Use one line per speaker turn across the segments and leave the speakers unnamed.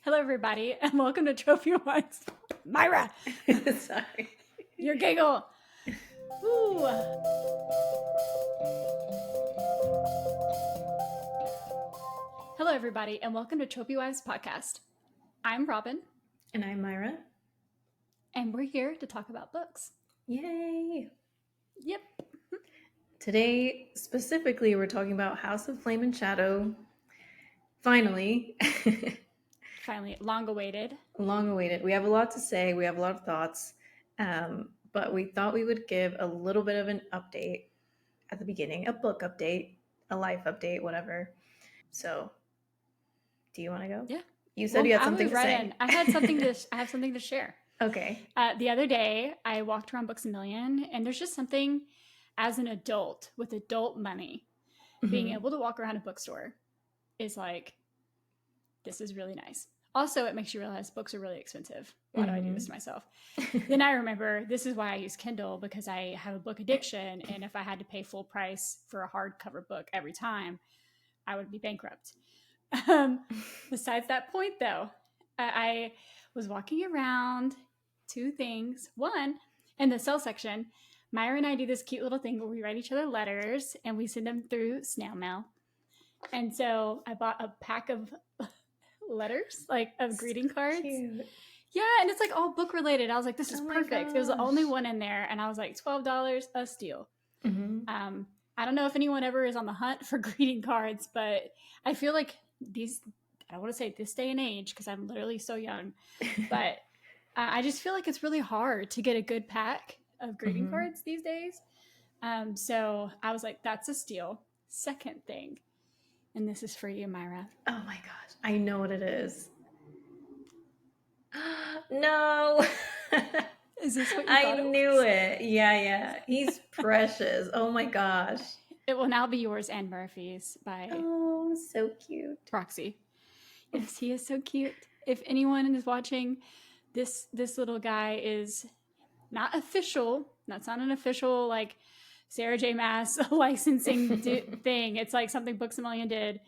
Hello, everybody, and welcome to Trophy Wines. Myra,
Sorry.
your giggle. Woo. Hello, everybody, and welcome to Trophy Wives Podcast. I'm Robin,
And I'm Myra.
and we're here to talk about books.
Yay!
Yep.
Today, specifically, we're talking about House of Flame and Shadow. Finally.
Finally, long awaited.
Long awaited. We have a lot to say. We have a lot of thoughts. But we thought we would give a little bit of an update at the beginning. A book update, a life update, whatever. So, do you want to go?
Yeah.
You said you had something to say.
In. I have something to share.
Okay.
The other day, I walked around Books A Million, and there's just something as an adult with adult money, being able to walk around a bookstore is like, this is really nice. Also, it makes you realize books are really expensive. Why do I do this to myself? Then I remember this is why I use Kindle, because I have a book addiction. And if I had to pay full price for a hardcover book every time, I would be bankrupt. Besides that point, though, I was walking around, two things. One, in the sell section, Myra and I do this cute little thing where we write each other letters and we send them through snail mail. And so I bought a pack of letters, like of greeting cards.
Cute.
Yeah, and it's like all book related. I was like, this is perfect. It was the only one in there, and I was like, $12 a steal. I don't know if anyone ever is on the hunt for greeting cards, but I feel like these, I don't want to say this day and age because I'm literally so young, but I just feel like it's really hard to get a good pack of greeting cards these days. So I was like, that's a steal. Second thing, and this is for you, Myra.
Oh my gosh, I know what it is. No.
Is this what you
I
thought it
knew
was?
it. Yeah. He's precious. Oh my gosh.
It will now be yours and Murphy's by
Oh, so cute.
Roxy. Yes, he is so cute. If anyone is watching, this little guy is not official. That's not an official like Sarah J. Maas licensing thing. It's like something Books A Million did,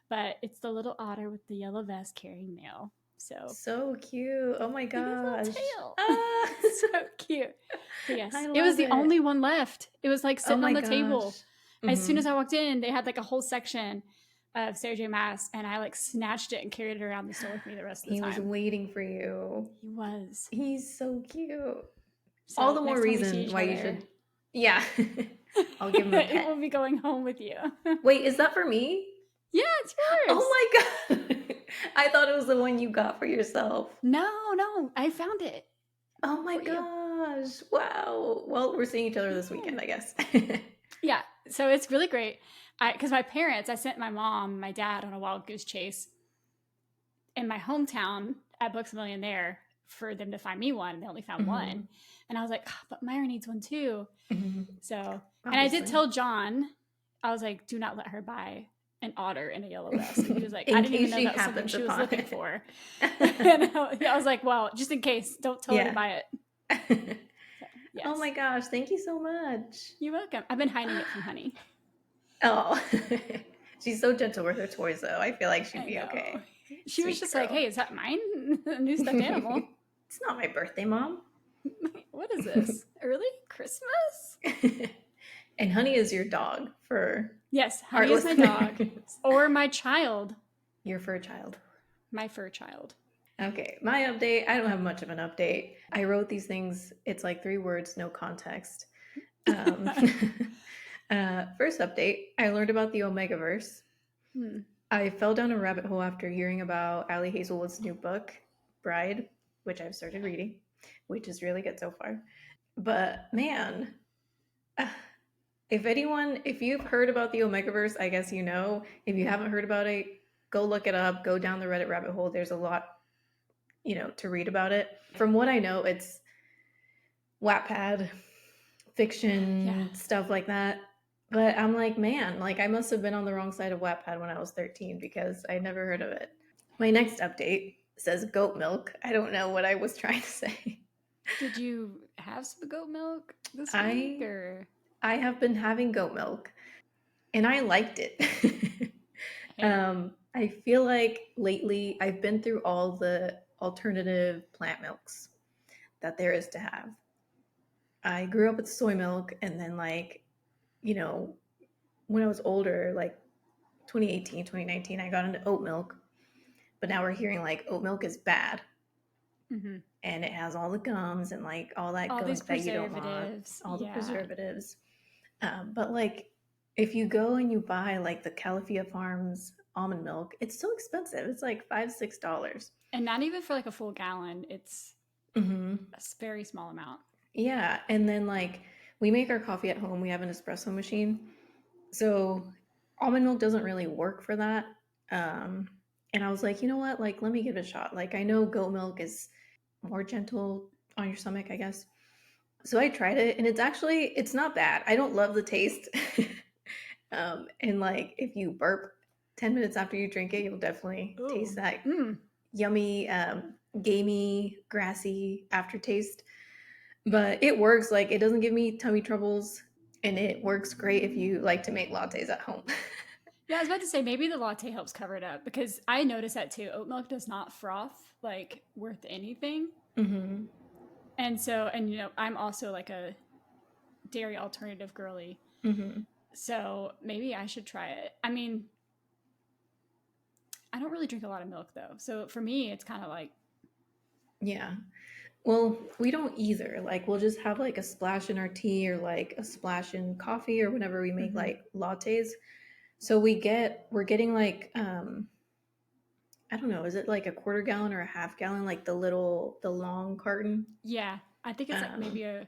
but it's the little otter with the yellow vest carrying mail.
So cute. Oh my
look at his
gosh.
little tail.
Ah.
So cute. But yes,
I
it was
love
the
it.
only one left. It was like
Oh
sitting
my
on the
gosh.
table. As soon as I walked in, they had like a whole section of Sarah J. Maas, and I like snatched it and carried it around the store with me the rest of the
He
time.
was waiting for you.
He was.
He's so cute.
So
All the more
next time we see
reason
each
why you
other,
should. Yeah. I'll give him a
it
pet.
will be going home with you.
Wait, is that for me?
Yeah, it's yours.
Oh my god. I thought it was the one you got for yourself.
No, I found it.
Oh my
for you.
gosh. Wow. Well, we're seeing each other this weekend, I guess.
Yeah, so it's really great. Because my parents, I sent my mom, my dad on a wild goose chase in my hometown at Books A Million there for them to find me one. They only found one. And I was like, oh, but Myra needs one too. So,
Obviously.
and I did tell John, I was like, do not let her buy an otter in a yellow vest. And he was like, I didn't even know that was something she was looking for. And I was like, well, just in case, don't tell her to buy it. So,
yes. Oh my gosh, thank you so much.
You're welcome. I've been hiding it from Honey.
Oh, she's so gentle with her toys, though. I feel like she'd be okay.
She was just like, hey, is that mine? A new stuffed animal.
It's not my birthday, Mom.
What is this? Early Christmas?
And Honey is your dog for...
Yes, Honey is my dog. Or my child.
Your fur child.
My fur child.
Okay, my update. I don't have much of an update. I wrote these things. It's like 3 words, no context. First update, I learned about the Omegaverse. I fell down a rabbit hole after hearing about Ali Hazelwood's new book, Bride, which I've started reading, which is really good so far. But man, if you've heard about the Omegaverse, I guess you know. If you haven't heard about it, go look it up, go down the Reddit rabbit hole. There's a lot, to read about it. From what I know, it's Wattpad, fiction, stuff like that. But I'm like, man, I must have been on the wrong side of Wattpad when I was 13 because I never heard of it. My next update says goat milk. I don't know what I was trying to say.
Did you have some goat milk this week? Or?
I have been having goat milk, and I liked it. I feel like lately I've been through all the alternative plant milks that there is to have. I grew up with soy milk, and then, like, you know, when I was older, like 2018, 2019, I got into oat milk. But now we're hearing like oat milk is bad
Mm-hmm.
and it has all the gums and like all that
All these
gunk that you don't want,
preservatives.
all the
Yeah.
preservatives. But like, if you go and you buy like the Califia Farms almond milk, it's so expensive. It's like $5, $6.
And not even for like a full gallon. It's
Mm-hmm.
a very small amount.
Yeah, and then like we make our coffee at home. We have an espresso machine, so almond milk doesn't really work for that. Um, and I was like, you know what? Like, let me give it a shot. Like, I know goat milk is more gentle on your stomach, I guess. So I tried it, and it's not bad. I don't love the taste. And like if you burp 10 minutes after you drink it, you'll definitely taste
Oh.
that
Mm.
yummy, gamey, grassy aftertaste. But it works. Like, it doesn't give me tummy troubles, and it works great if you like to make lattes at home.
Yeah, I was about to say maybe the latte helps cover it up because I noticed that too. Oat milk does not froth like worth anything.
Hmm.
And so, and I'm also like a dairy alternative girly.
Hmm.
So maybe I should try it. I mean, I don't really drink a lot of milk though. So for me, it's kind of like,
Yeah. Well, we don't either. Like, we'll just have like a splash in our tea or like a splash in coffee or whenever we make
mm-hmm.
like lattes. So we're getting like I don't know, is it like a quarter gallon or a half gallon, like the long carton?
Yeah, I think it's like
Um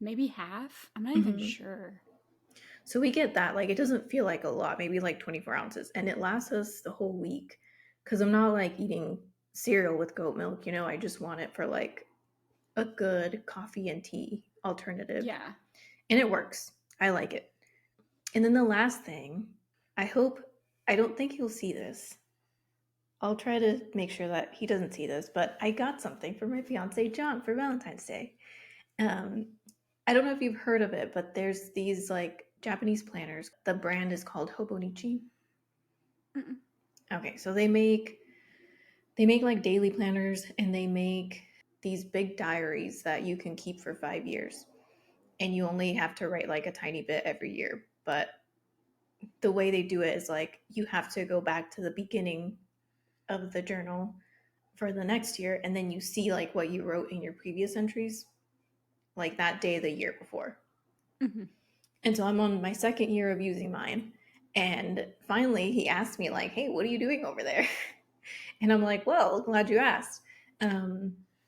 maybe half. I'm not even
mhm.
sure.
So we get that. Like, it doesn't feel like a lot, maybe like 24 ounces, and it lasts us the whole week because I'm not like eating cereal with goat milk, I just want it for like a good coffee and tea alternative.
Yeah.
And it works. I like it. And then the last thing, I hope, I don't think he'll see this. I'll try to make sure that he doesn't see this, but I got something for my fiance John for Valentine's Day. Um, I don't know if you've heard of it, but there's these like Japanese planners. The brand is called Hobonichi.
Mm-mm.
Okay, so they make like daily planners, and they make these big diaries that you can keep for 5 years. And you only have to write like a tiny bit every year. But the way they do it is like you have to go back to the beginning of the journal for the next year, and then you see like what you wrote in your previous entries, like that day the year before.
Mm-hmm.
And so I'm on my second year of using mine, and finally he asked me like, hey, what are you doing over there? And I'm like, well, glad you asked.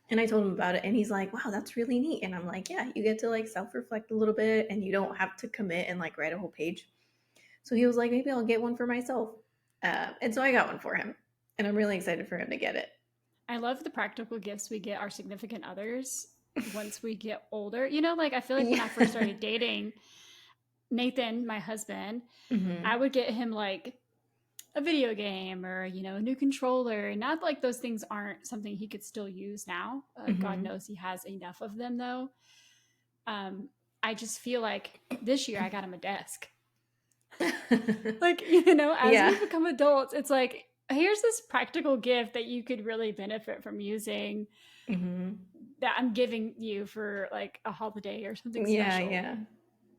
And I told him about it, and he's like, wow, that's really neat. And I'm like, yeah, you get to like self-reflect a little bit, and you don't have to commit and like write a whole page. So he was like, maybe I'll get one for myself. And so I got one for him, and I'm really excited for him to get it.
I love the practical gifts we get our significant others once we get older. Like I feel like when
Yeah.
I first started dating Nathan, my husband, I
Hmm.
would get him like a video game or a new controller. Not like those things aren't something he could still use now. God
Hmm.
knows he has enough of them though. um I just feel like this year I got him a desk. Like, as
Yeah.
we become adults, it's like here's this practical gift that you could really benefit from using,
Hmm.
that I'm giving you for like a holiday or something
Yeah,
special.
yeah.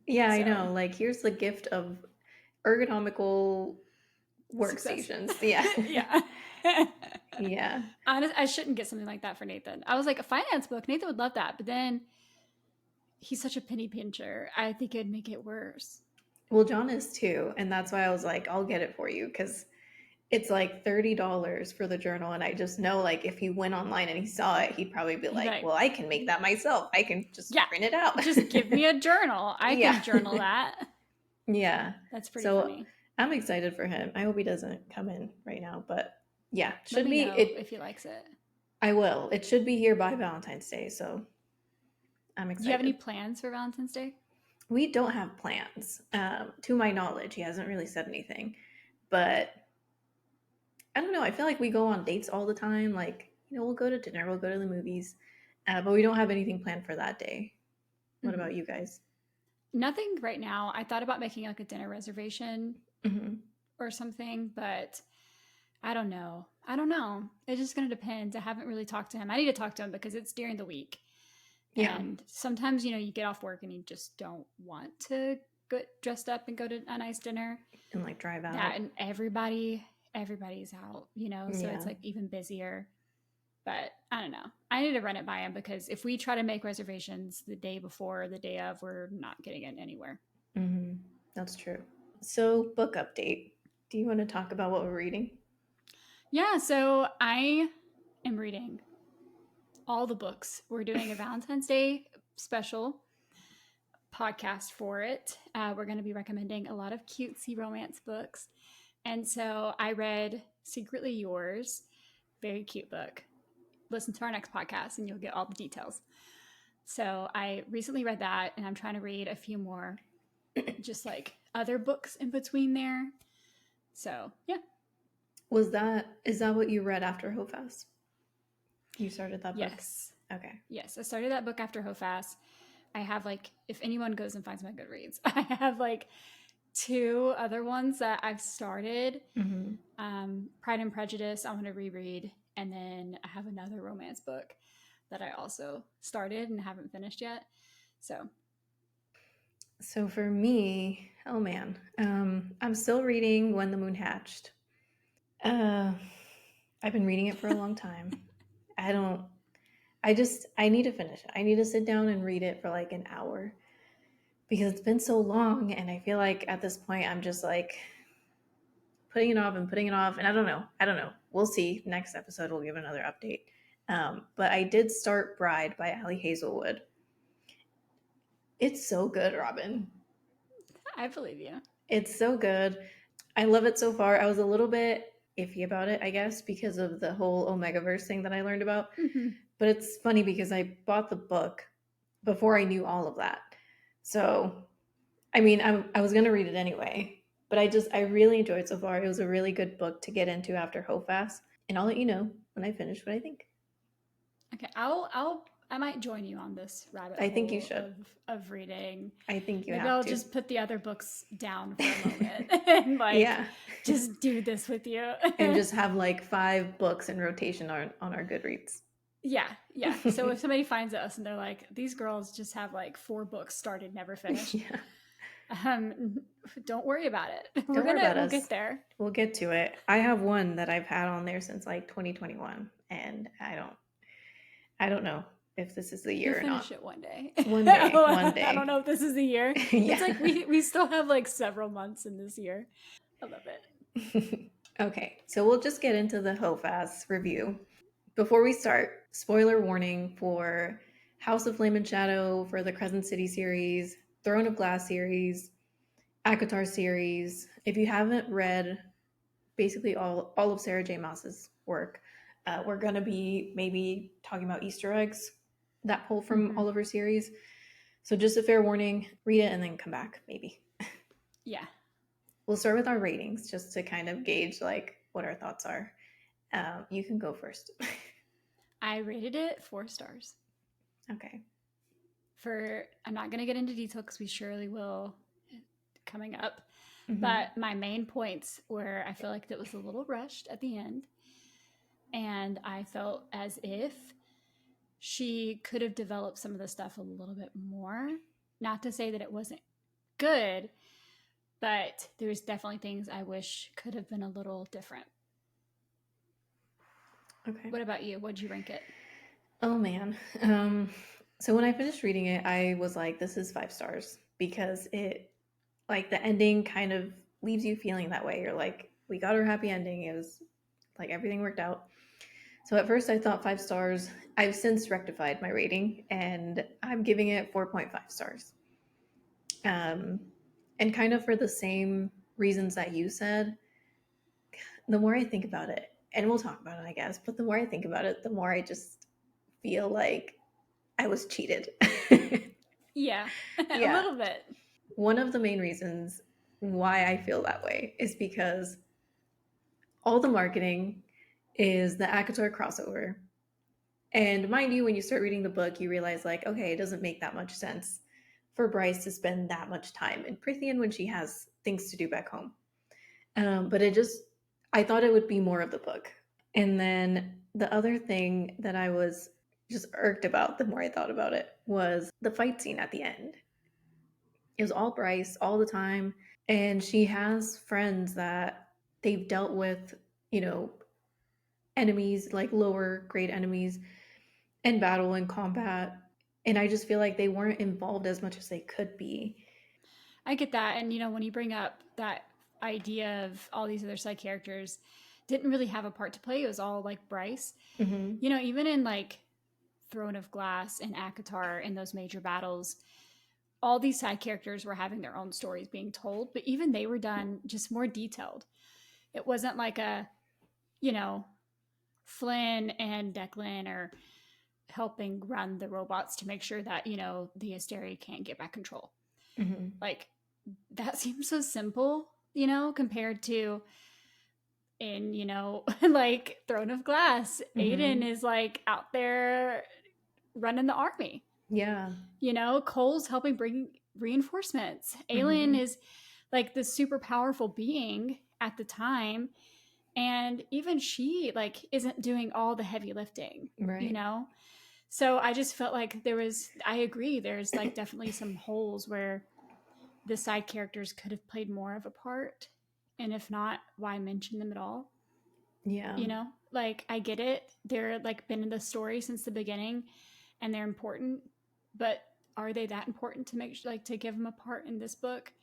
Yeah, I
So
know. Like, here's the gift of ergonomical
success.
workstations. Yeah.
Yeah.
Yeah.
Honest, I shouldn't get something like that for Nathan. I was like, a finance book. Nathan would love that. But then he's such a penny pincher. I think it'd make it worse.
Well, John is too. And that's why I was like, I'll get it for you because it's like $30 for the journal. And I just know, like, if he went online and he saw it, he'd probably be
He'd be
like,
like,
well, I can make that myself. I can just
yeah,
print it out.
just give me a journal. I
Yeah.
can journal that.
Yeah.
That's pretty
So
funny.
I'm excited for him. I hope he doesn't come in right now, but yeah,
Let
should
me
be
know
it.
if he likes it.
I will. It should be here by Valentine's Day, so I'm
Do you have any
excited.
plans for Valentine's Day?
We don't have plans. To my knowledge, he hasn't really said anything, but I don't know. I feel like we go on dates all the time. Like, we'll go to dinner, we'll go to the movies, but we don't have anything planned for that day. What
Mm-hmm.
about you guys?
Nothing right now. I thought about making like a dinner reservation
Hmm.
or something, but I don't know. It's just going to depend. I haven't really talked to him. I need to talk to him because it's during the week.
Yeah.
And sometimes, you get off work and you just don't want to get dressed up and go to a nice dinner.
And like drive out.
That and everybody's out, so it's like even busier. But I don't know. I need to run it by him because if we try to make reservations the day before or the day of, we're not getting it anywhere.
Mm-hmm. That's true. So, book update. Do you want to talk about what we're reading?
Yeah, so I am reading all the books. We're doing a Valentine's Day special podcast for it. We're going to be recommending a lot of cutesy romance books. And so I read Secretly Yours, very cute book. Listen to our next podcast and you'll get all the details. So I recently read that and I'm trying to read a few more, just like other books in between there. So yeah.
Is that what you read after Hofast? You started that book?
Yes.
Okay.
Yes, I started that book after Hofast. I have like, if anyone goes and finds my Goodreads, I have like 2 other ones that I've started. Pride and Prejudice, I want to reread. And then I have another romance book that I also started and haven't finished yet.
So for me, oh man, I'm still reading When the Moon Hatched. I've been reading it for a long time. I need to finish it. I need to sit down and read it for like an hour because it's been so long. And I feel like at this point, I'm just like putting it off and putting it off. And I don't know. We'll see. Next episode, we'll give another update. But I did start Bride by Ali Hazelwood. It's so good, Robin.
I believe you.
It's so good. I love it so far. I was a little bit iffy about it, I guess, because of the whole Omegaverse thing that I learned about.
Mm-hmm.
But it's funny because I bought the book before I knew all of that. So, I mean, I was going to read it anyway, but I really enjoyed it so far. It was a really good book to get into after Hofast. And I'll let you know when I finish what I think.
Okay, I might join you on this rabbit
I
hole
think you should.
Of reading.
I think you
Maybe
have
I'll
to.
just put the other books down for a moment and like just do this with you.
And just have like 5 books in rotation on our Goodreads.
Yeah. So if somebody finds us and they're like, these girls just have like 4 books started, never finished. Don't worry about it. We'll get there.
We'll get to it. I have one that I've had on there since like 2021, and I don't know if this is the year
You'll
or not.
Finish it one day.
One day.
I don't know if this is the year.
Yeah.
It's like we still have like several months in this year. I love it.
Okay, so we'll just get into the Hofast review. Before we start, spoiler warning for House of Flame and Shadow, for the Crescent City series, Throne of Glass series, ACOTAR series. If you haven't read basically all of Sarah J. Maas's work, we're going to be maybe talking about Easter eggs that pull from all of her series. So just a fair warning, read it and then come back, maybe.
Yeah.
We'll start with our ratings just to kind of gauge like what our thoughts are. You can go first.
I rated it 4 stars.
Okay.
I'm not going to get into detail because we surely will coming up. But my main points were I feel like it was a little rushed at the end. And I felt as if she could have developed some of the stuff a little bit more. Not to say that it wasn't good, but there's definitely things I wish could have been a little different.
Okay.
What about you? What'd you rank it?
Oh, man. So when I finished reading it, I was like, this is 5 stars because it, like, the ending kind of leaves you feeling that way. You're like, we got our happy ending. It was like everything worked out. So at first I thought 5 stars. I've since rectified my rating and I'm giving it 4.5 stars. And kind of for the same reasons that you said, the more I think about it, and we'll talk about it, I guess, but the more I think about it, the more I just feel like I was cheated.
Yeah, a little bit.
One of the main reasons why I feel that way is because all the marketing is the ACOTAR crossover. And mind you, when you start reading the book, you realize like, okay, it doesn't make that much sense for Bryce to spend that much time in Prithian when she has things to do back home. But I thought it would be more of the book. And then the other thing that I was just irked about the more I thought about it was the fight scene at the end. It was all Bryce all the time. And she has friends that they've dealt with, you know, enemies, like lower grade enemies in battle and combat. And I just feel like they weren't involved as much as they could be.
I get that. And, when you bring up that idea of all these other side characters didn't really have a part to play, it was all like Bryce.
Mm-hmm.
Even in like Throne of Glass and Akatar in those major battles, all these side characters were having their own stories being told, but even they were done just more detailed. It wasn't like you know, Flynn and Declan are helping run the robots to make sure that, the Asteri can't get back control.
Mm-hmm.
Like, that seems so simple, compared to in, like Throne of Glass. Aiden
Mm-hmm.
is like out there running the army.
Yeah.
Cole's helping bring reinforcements. Aelin
Mm-hmm.
is like the super powerful being at the time. And even she like isn't doing all the heavy lifting,
Right.
So I just felt like I agree, there's like definitely some holes where the side characters could have played more of a part. And if not, why mention them at all?
Yeah.
Like I get it. They're like been in the story since the beginning and they're important, but are they that important to make like to give them a part in this book?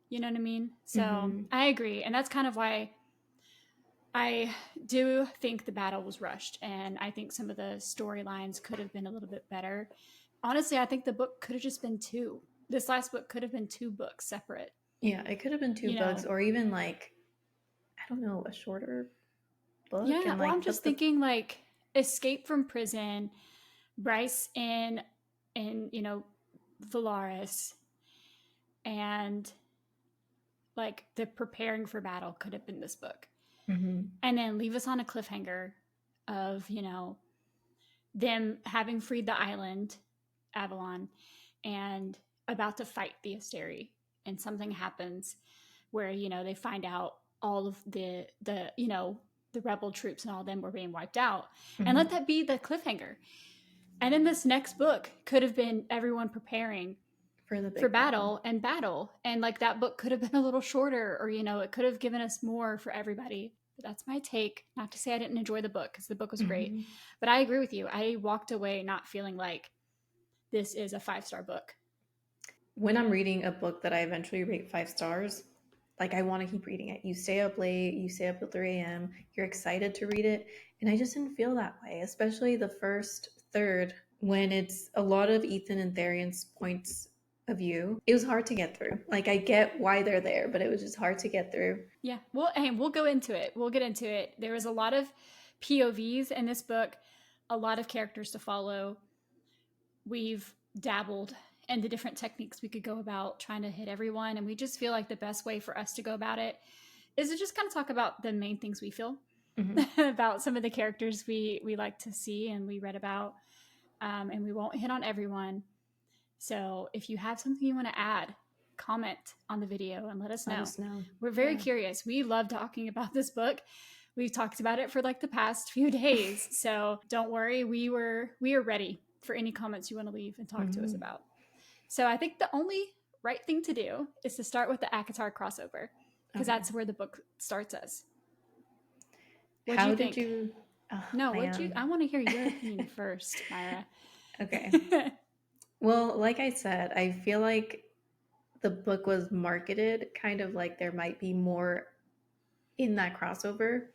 You know what I mean? So
Mm-hmm.
I agree. And that's kind of why I do think the battle was rushed, and I think some of the storylines could have been a little bit better. Honestly, I think the book could have just been two. This last book could have been two books separate.
Yeah, it could have been two
You
books
know,
or even like, I don't know, a shorter book
yeah.
and
Well, I'm
like
just
put the
thinking like escape from prison, Bryce in Valaris, and like the preparing for battle could have been this book,
Mm-hmm.
and then leave us on a cliffhanger of them having freed the island, Avalon, and about to fight the Asteri. And something happens where, they find out all of the rebel troops and all of them were being wiped out. And let
Mm-hmm.
that be the cliffhanger. And then this next book could have been everyone preparing
For the
for
big battle.
battle. And like that book could have been a little shorter, or, it could have given us more for everybody. But that's my take. Not to say I didn't enjoy the book, because the book was great.
Mm-hmm.
But I agree with you. I walked away not feeling like this is a 5-star book.
When I'm reading a book that I eventually rate 5 stars, like I want to keep reading it. You stay up late, you stay up till 3 a.m., you're excited to read it. And I just didn't feel that way, especially the first third when it's a lot of Ethan and Therian's points of view. It was hard to get through. Like I get why they're there, but it was just hard to get through.
Yeah. Well, hey, we'll go into it. We'll get into it. There was a lot of POVs in this book, a lot of characters to follow. We've dabbled in the different techniques we could go about trying to hit everyone. And we just feel like the best way for us to go about it is to just kind of talk about the main things we feel
Mm-hmm.
about some of the characters we like to see and we read about. And we won't hit on everyone. So if you have something you want to add, comment on the video and let us
Let
know.
us know.
We're very
Yeah.
curious. We love talking about this book. We've talked about it for like the past few days. So don't worry, we are ready for any comments you want to leave and talk to us
Mm-hmm.
about. So I think the only right thing to do is to start with the Akatar crossover, because
Okay.
that's where the book starts us. What'd you
How did
think?
you? Oh,
No, what'd you? I
man.
want to hear your opinion first, Myra.
Okay. Well, like I said, I feel like the book was marketed kind of like there might be more in that crossover.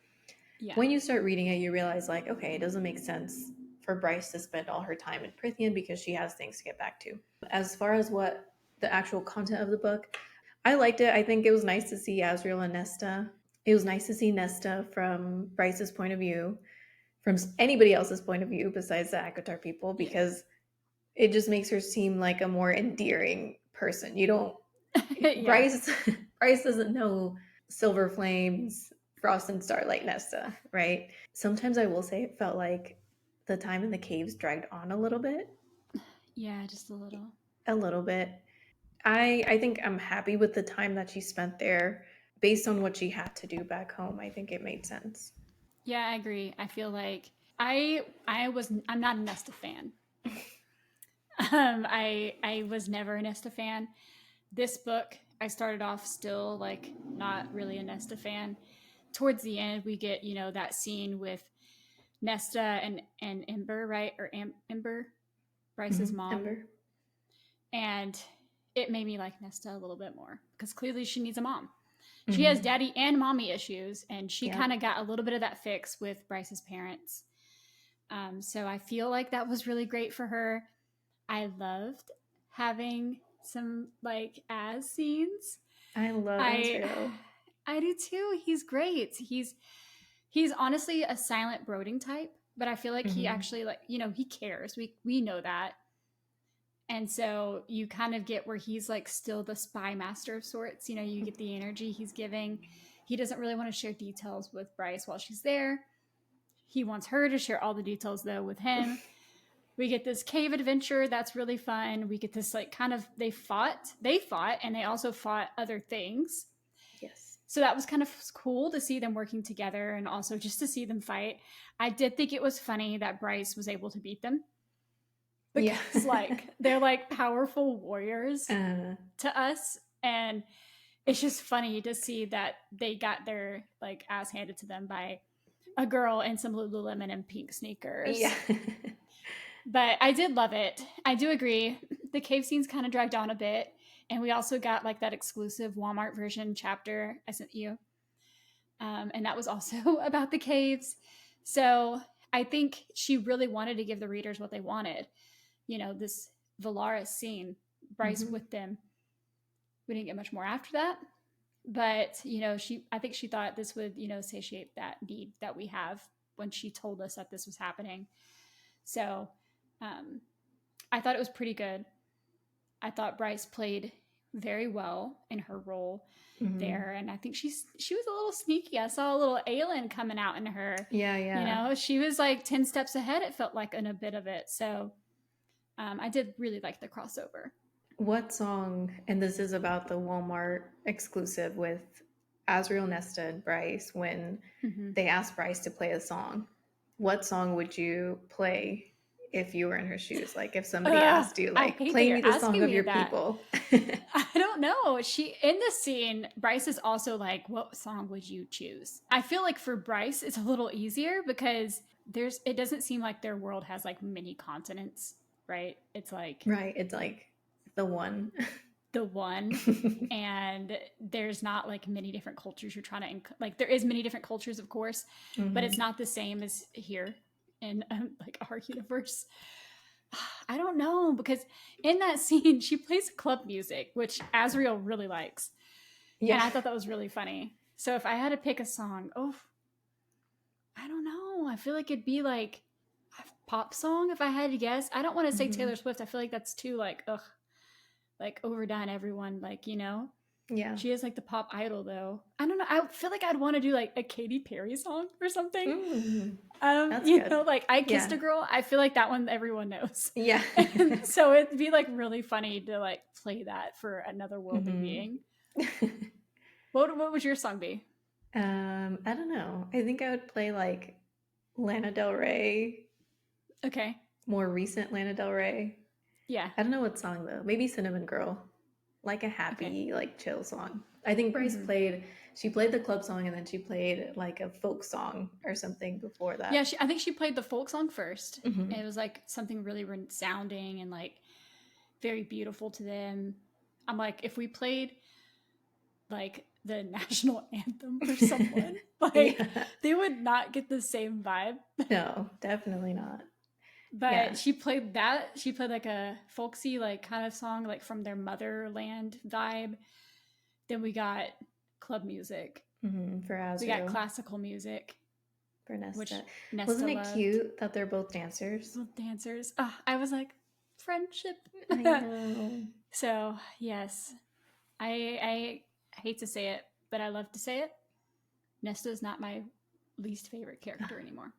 Yeah.
When you start reading it, you realize, like, okay, it doesn't make sense for Bryce to spend all her time in Prithian because she has things to get back to. As far as what the actual content of the book, I liked it. I think it was nice to see Asriel and Nesta. It was nice to see Nesta from Bryce's point of view, from anybody else's point of view besides the Akatar people,
Yeah.
because it just makes her seem like a more endearing person. You don't
Yeah.
Bryce Bryce doesn't know Silver Flames, Frost and Starlight Nesta, right? Sometimes I will say it felt like the time in the caves dragged on a little bit.
Yeah, just a little.
A little bit. I think I'm happy with the time that she spent there. based on what she had to do back home, I think it made sense.
Yeah, I agree. I feel like I'm not a Nesta fan. I was never a Nesta fan. This book, I started off still like not really a Nesta fan. Towards the end, we get, you know, that scene with Nesta and Ember, right? Or Ember, Bryce's mom.
Ember.
And it made me like Nesta a little bit more because clearly she needs a mom. She has daddy and mommy issues, and she kind of got a little bit of that fix with Bryce's parents. So I feel like that was really great for her. I loved having some like Az scenes.
I love Azriel.
I do too. He's great. He's honestly a silent brooding type, but I feel like he actually, like, you know, he cares. We know that. And so you kind of get where he's like still the spy master of sorts. You know, you get the energy he's giving. He doesn't really want to share details with Bryce while she's there. He wants her to share all the details though with him. We get this cave adventure that's really fun. We get this like kind of they fought and they also fought other things.
Yes.
So that was kind of cool to see them working together and also just to see them fight. I did think it was funny that Bryce was able to beat them. Because like they're like powerful warriors to us, and it's just funny to see that they got their like ass handed to them by a girl in some Lululemon and pink sneakers.
Yeah.
But I did love it. I do agree. The cave scenes kind of dragged on a bit, and we also got like that exclusive Walmart version chapter I sent you, and that was also about the caves. So I think she really wanted to give the readers what they wanted. You know, this Valaris scene, Bryce with them. We didn't get much more after that, but you know, I think she thought this would, you know, satiate that need that we have when she told us that this was happening. So I thought it was pretty good. I thought Bryce played very well in her role there, and I think she was a little sneaky. I saw a little Aelin coming out in her.
Yeah.
You know, she was like 10 steps ahead, it felt like, in a bit of it. So I did really like the crossover.
What song, and this is about the Walmart exclusive with Azriel, Nesta, and Bryce, when they asked Bryce to play a song, what song would you play if you were in her shoes? Like if somebody asked you, like, play me the song of your people.
I don't know. In this scene, Bryce is also like, what song would you choose? I feel like for Bryce, it's a little easier because it doesn't seem like their world has like many continents. Right? It's like
the one.
And there's not like many different cultures you're trying to like. There is many different cultures, of course, but it's not the same as here in like our universe. I don't know, because in that scene she plays club music, which Azriel really likes, and I thought that was really funny. So if I had to pick a song, I don't know. I feel like it'd be like pop song if I had to guess. I don't want to say Taylor Swift. I feel like that's too like like overdone. Everyone, like, you know, she is like the pop idol though. I don't know. I feel like I'd want to do like a Katy Perry song or something. That's you good. Know, like I Kissed a Girl. I feel like that one everyone knows.
Yeah.
And so it'd be like really funny to like play that for another worldly being. What would your song be?
I don't know. I think I would play like Lana Del Rey.
Okay.
More recent Lana Del Rey.
Yeah.
I don't know what song though. Maybe Cinnamon Girl. Like a happy, like chill song. I think Bryce played the club song and then she played like a folk song or something before that.
Yeah, I think she played the folk song first. And it was like something really resounding and like very beautiful to them. I'm like, if we played like the national anthem for someone, like they would not get the same vibe.
No, definitely not.
But she played that. She played like a folksy, like kind of song, like from their motherland vibe. Then we got club music.
For Azriel.
We got classical music.
For Nesta.
Which Nesta
Wasn't it
loved.
Cute that they're both dancers?
Both dancers. Oh, I was like, friendship.
I know.
So, yes. I hate to say it, but I love to say it. Nesta is not my least favorite character anymore.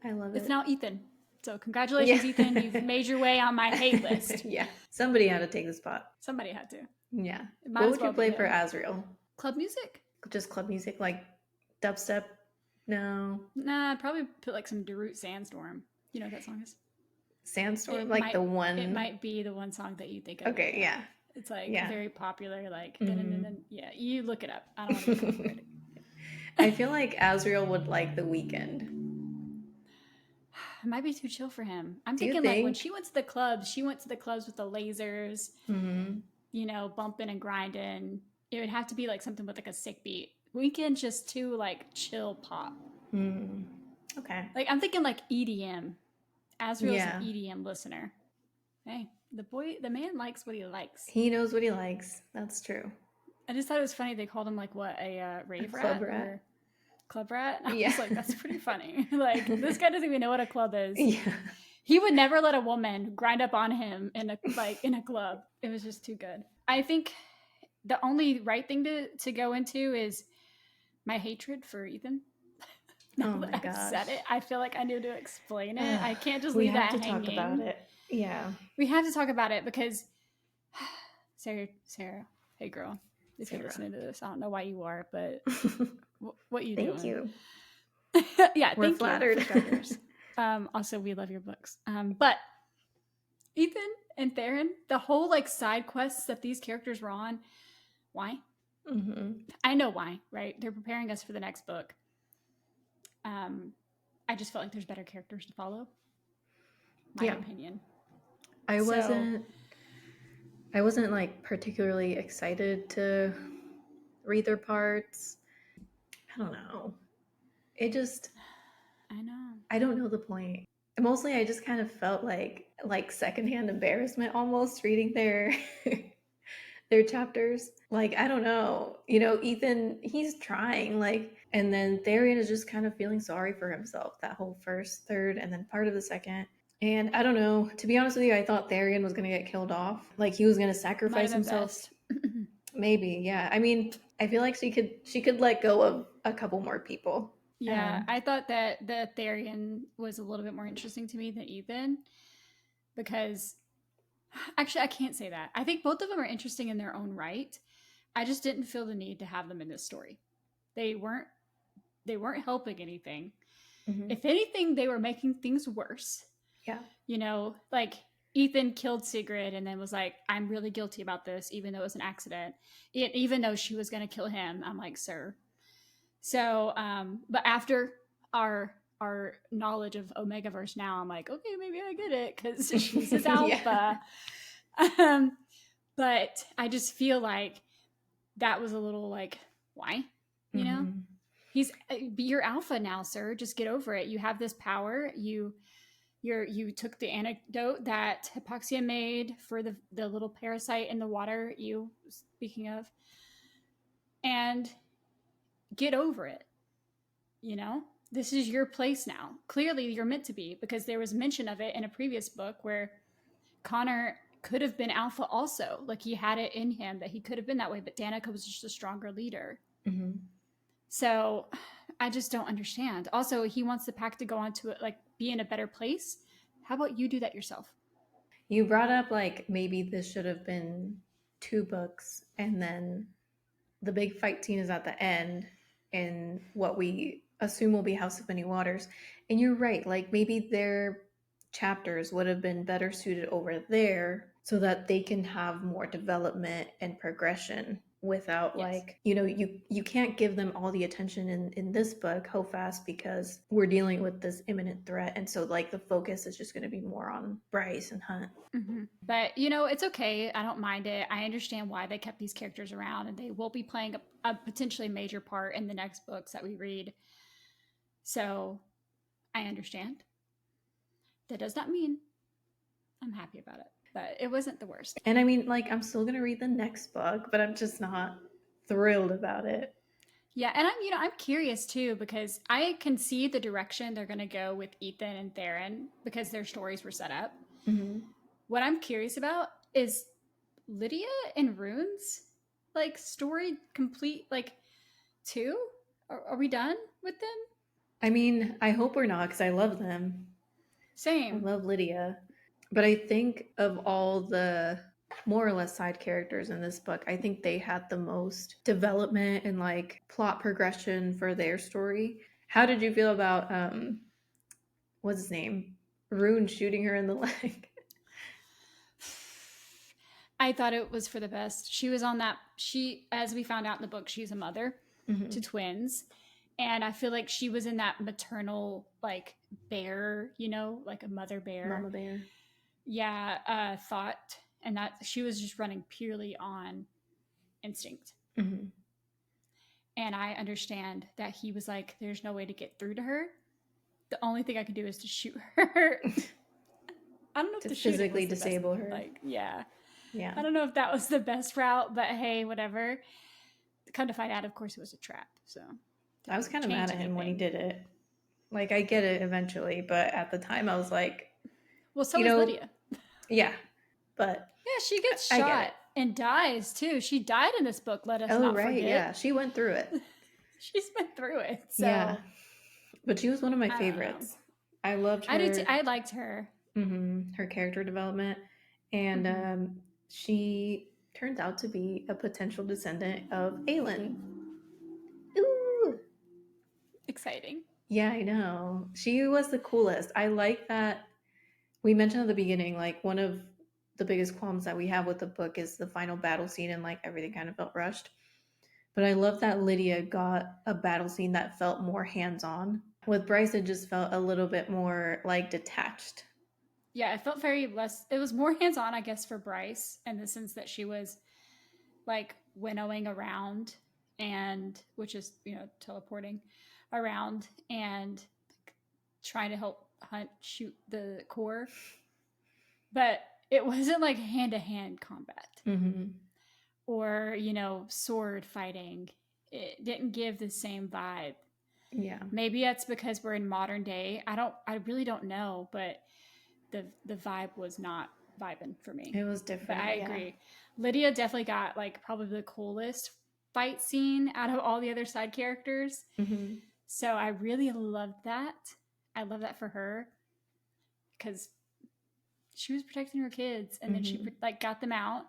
I love it.
It's now Ethan. So congratulations, Ethan. You've made your way on my hate list.
Yeah. Somebody had to take the spot.
Somebody had to.
Yeah. What would you play for Azriel?
Club music.
Just club music, like dubstep? No.
Nah, I'd probably put like some Darude Sandstorm. You know what that song is?
Sandstorm,
It
like
might
the
it
one.
might be the one song that you think of.
Okay,
Yeah.
yeah.
It's like
Yeah.
very popular, like
Hmm.
yeah, you look it up. I don't want to get copyrighted.
I feel like Azriel would like The Weekend.
It might be too chill for him. I'm
Do you
thinking like when
think?
she went to the clubs, she went to the clubs with the lasers,
Hmm.
you know, bumping and grinding. It would have to be like something with like a sick beat. Weekend just too like chill pop.
Hmm. Okay.
Like I'm thinking like EDM. Azriel's an
Yeah.
EDM listener. Hey, the man likes what he likes.
He knows what he likes. That's true.
I just thought it was funny. They called him like what a
A
rave
club
rat
rat.
or club rat. I
Yeah.
was like, that's pretty funny. Like this guy doesn't even know what a club is.
Yeah.
He would never let a woman grind up on him in a club. It was just too good. I think the only right thing to go into is my hatred for Ethan. Now
Oh
that
my
I've
gosh.
said it, I feel like I need to explain it. I can't just
We
leave
have
that
to talk about
hanging.
it. Yeah.
We have to talk about it because Sarah, hey girl, if you're
Sarah.
listening to this, I don't know why you are, but what you
Thank
doing?
you.
Yeah,
We're
thank you
flattered.
for starters. Also, we love your books. But Ethan and Theron, the whole like side quests that these characters were on, why?
Hmm.
I know why, right? They're preparing us for the next book. I just felt like there's better characters to follow. My
Yeah.
opinion.
I
So
wasn't I wasn't like particularly excited to read their parts. I don't know. It just
I know.
I don't know the point. Mostly I just kind of felt like secondhand embarrassment almost reading their their chapters. Like, I don't know. Ethan, he's trying, like, and then Tharian is just kind of feeling sorry for himself that whole first, third, and then part of the second. And I don't know. To be honest with you, I thought Tharian was going to get killed off. Like, he was going to
Might have
sacrifice
been
himself.
best.
Maybe, yeah. I mean, I feel like she could let go of a couple more people.
Yeah, I thought that the Therian was a little bit more interesting to me than Ethan because actually I can't say that. I think both of them are interesting in their own right. I just didn't feel the need to have them in this story. They weren't they weren't helping anything.
Mhm.
If anything, they were making things worse.
Yeah.
You know, like Ethan killed Sigrid and then was like, I'm really guilty about this, even though it was an accident. Even though she was going to kill him. I'm like, sir. So, but after our knowledge of Omegaverse now, I'm like, okay, maybe I get it because she's his
Yeah.
alpha. um, but I just feel like that was a little like, why? You know,
Mhm.
he's be your alpha now, sir. Just get over it. You have this power. You took the antidote that Hypoxia made for the little parasite in the water you speaking of, and get over it. You know, this is your place now. Clearly, you're meant to be because there was mention of it in a previous book where Connor could have been alpha also. Like he had it in him that he could have been that way, but Danica was just a stronger leader.
Mhm.
So I just don't understand. Also, he wants the pack to go on to like be in a better place. How about you do that yourself?
You brought up like maybe this should have been two books and then the big fight scene is at the end in what we assume will be House of Many Waters. And you're right, like maybe their chapters would have been better suited over there so that they can have more development and progression without
Yes.
like you can't give them all the attention in this book fast because we're dealing with this imminent threat, and so like the focus is just going to be more on Bryce and Hunt.
Mm-hmm. But you know, it's okay. I don't mind it. I understand why they kept these characters around, and they will be playing a potentially major part in the next books that we read. So I understand. That does not mean I'm happy about it, but it wasn't the worst.
And I mean, like, I'm still gonna read the next book, but I'm just not thrilled about it.
Yeah, and I'm curious too because I can see the direction they're going to go with Ethan and Theron because their stories were set up.
Hmm.
What I'm curious about is Lydia and Rune's like story complete like two? Are we done with them?
I mean, I hope we're not because I love them. I
Same.
love Lydia. But I think of all the more or less side characters in this book, I think they had the most development and like plot progression for their story. How did you feel about what's his name? Rune shooting her in the leg.
I thought it was for the best. She was on that. She, as we found out in the book, she's a mother to twins. And I feel like she was in that maternal, like, bear, you know, like a mother bear.
Mama bear.
Yeah, thought. And that she was just running purely on instinct.
Mm-hmm.
And I understand that he was like, there's no way to get through to her. The only thing I can do is to shoot her. I don't know if
to physically disable her.
Like, yeah.
Yeah.
I don't know if that was the best route, but hey, whatever. Come to find out, of course, it was a trap. So
I was kind of mad at him when he did it. Like, I get it eventually, but at the time I was like,
well, so is Lydia.
Yeah, but
yeah, she gets shot and dies too. She died in this book. Let us not forget.
Yeah, she went through it.
She's been through it. So.
Yeah, but she was one of my favorites. I loved her.
I did too. I liked her.
Mm-hmm. Her character development, and she turns out to be a potential descendant of Aelin. Ooh,
exciting.
Yeah, I know. She was the coolest. I like that. We mentioned at the beginning, like, one of the biggest qualms that we have with the book is the final battle scene, and like everything kind of felt rushed. But I love that Lydia got a battle scene that felt more hands-on. With Bryce, it just felt a little bit more like detached.
Yeah, it felt very less. It was more hands-on, I guess, for Bryce in the sense that she was like winnowing around, and which is, you know, teleporting around and trying to help Hunt shoot the core. But it wasn't like hand-to-hand combat.
Mm-hmm.
Or, you know, sword fighting. It didn't give the same vibe.
Yeah.
Maybe that's because we're in modern day. I really don't know, but the vibe was not vibing for me.
It was different.
But I agree. Lydia definitely got like probably the coolest fight scene out of all the other side characters.
Mm-hmm.
So I really loved that. I love that for her because she was protecting her kids, and then she like got them out,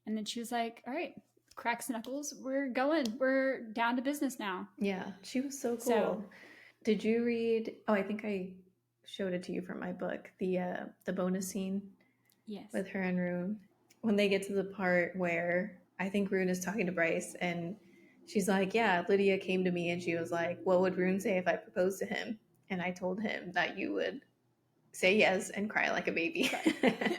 and then she was like, all right, cracks knuckles, we're going, we're down to business now.
Yeah, she was so cool. So, did you read, I think I showed it to you from my book, the bonus scene?
Yes.
With her and Rune, when they get to the part where I think Rune is talking to Bryce, and she's like, yeah, Lydia came to me and she was like, what would Rune say if I proposed to him? And I told him that you would say yes and cry like a baby.